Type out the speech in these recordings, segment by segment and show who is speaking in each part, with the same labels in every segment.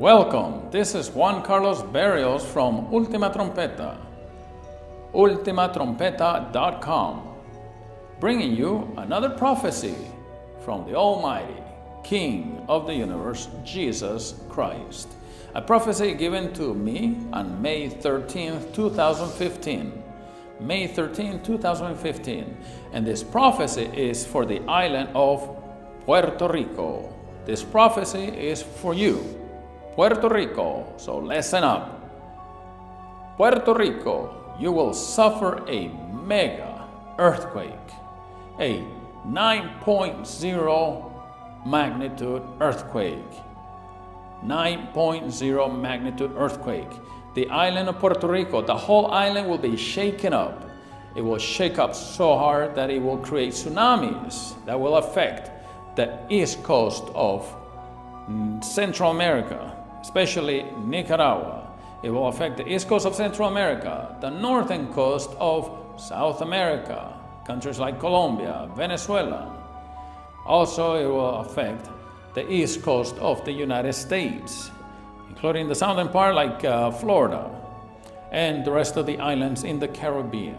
Speaker 1: Welcome, this is Juan Carlos Berrios from Ultima Trompeta, ultimatrompeta.com, bringing you another prophecy from the Almighty King of the universe, Jesus Christ. A prophecy given to me on May 13th, 2015. May 13, 2015. And this prophecy is for the island of Puerto Rico. This prophecy is for you, Puerto Rico, so listen up. Puerto Rico, you will suffer a mega earthquake, a 9.0 magnitude earthquake. 9.0 magnitude earthquake. The island of Puerto Rico, the whole island will be shaken up. It will shake up so hard that it will create tsunamis that will affect the east coast of Central America, especially Nicaragua. It will affect the east coast of Central America, the northern coast of South America, countries like Colombia, Venezuela. Also, it will affect the east coast of the United States, including the southern part like Florida, and the rest of the islands in the Caribbean,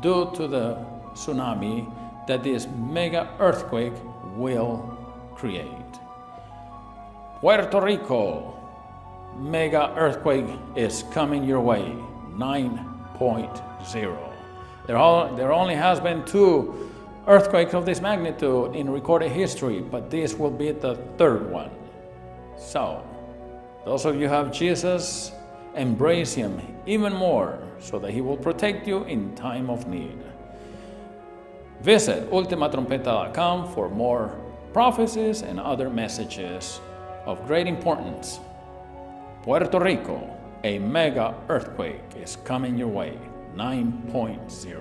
Speaker 1: due to the tsunami that this mega earthquake will create. Puerto Rico, mega earthquake is coming your way, 9.0. There only has been 2 earthquakes of this magnitude in recorded history, but this will be the 3rd one. So, those of you who have Jesus, embrace Him even more so that He will protect you in time of need. Visit ultimatrompeta.com for more prophecies and other messages of great importance. Puerto Rico, a mega earthquake is coming your way, 9.0.